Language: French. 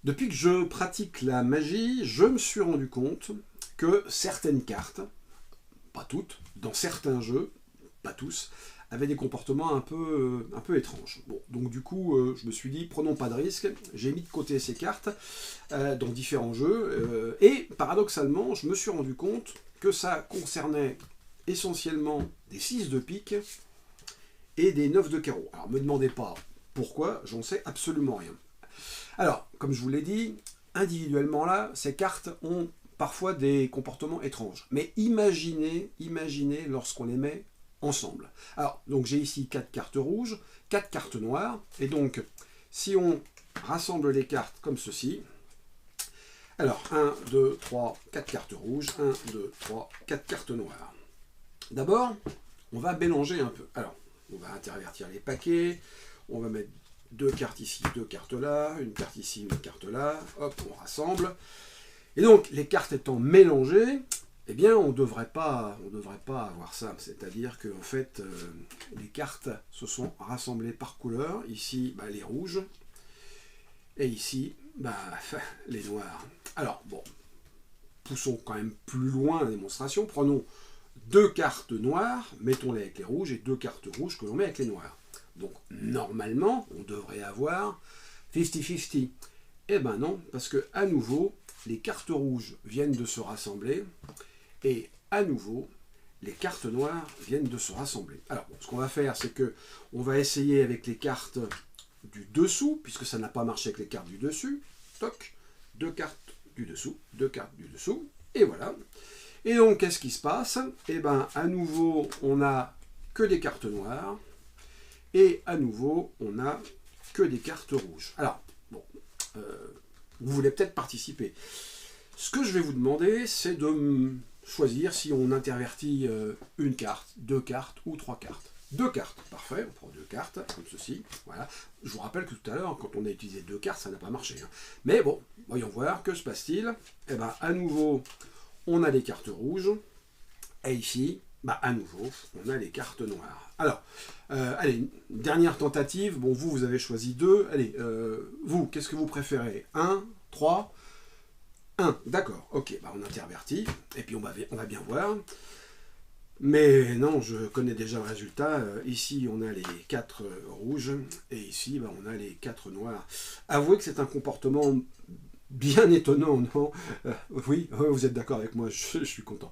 Depuis que je pratique la magie, je me suis rendu compte que certaines cartes, pas toutes, dans certains jeux, pas tous, avaient des comportements un peu étranges. Bon, donc du coup, je me suis dit, prenons pas de risque, j'ai mis de côté ces cartes dans différents jeux, et paradoxalement, je me suis rendu compte que ça concernait essentiellement des 6 de pique et des 9 de carreau. Alors, me demandez pas pourquoi, j'en sais absolument rien. Alors, comme je vous l'ai dit, individuellement là, ces cartes ont parfois des comportements étranges. Mais imaginez lorsqu'on les met ensemble. Alors, donc j'ai ici 4 cartes rouges, 4 cartes noires, et donc, si on rassemble les cartes comme ceci, alors 1, 2, 3, 4 cartes rouges, 1, 2, 3, 4 cartes noires. D'abord, on va mélanger un peu. Alors, on va intervertir les paquets, on va mettre 2 cartes ici, 2 cartes là, une carte ici, une carte là, hop, on rassemble. Et donc, les cartes étant mélangées, eh bien, on ne devrait pas avoir ça. C'est-à-dire que, en fait, les cartes se sont rassemblées par couleur. Ici, les rouges, et ici, les noirs. Alors, bon, poussons quand même plus loin la démonstration. Prenons 2 cartes noires, mettons-les avec les rouges, et 2 cartes rouges que l'on met avec les noirs. Donc, normalement, on devrait avoir 50-50. Eh ben non, parce que, à nouveau, les cartes rouges viennent de se rassembler, et à nouveau, les cartes noires viennent de se rassembler. Alors, bon, ce qu'on va faire, c'est que on va essayer avec les cartes du dessous, puisque ça n'a pas marché avec les cartes du dessus. Toc, 2 cartes du dessous, 2 cartes du dessous, et voilà. Et donc, qu'est-ce qui se passe? Eh bien, à nouveau, on n'a que des cartes noires, et à nouveau, on n'a que des cartes rouges. Alors, bon, vous voulez peut-être participer. Ce que je vais vous demander, c'est de choisir si on intervertit une carte, 2 cartes ou 3 cartes. 2 cartes, parfait, on prend 2 cartes, comme ceci, voilà. Je vous rappelle que tout à l'heure, quand on a utilisé 2 cartes, ça n'a pas marché. Hein. Mais bon, voyons voir, que se passe-t-il? Eh bien, à nouveau, on a les cartes rouges, et ici, à nouveau, on a les cartes noires. Alors, allez, une dernière tentative. Bon, vous avez choisi 2. Allez, vous, qu'est-ce que vous préférez? 1, 3, 1. D'accord, ok, on intervertit, et puis on va bien voir. Mais non, je connais déjà le résultat. Ici, on a les 4 rouges, et ici, on a les 4 noirs. Avouez que c'est un comportement bien étonnant, non? Oui, vous êtes d'accord avec moi, je suis content.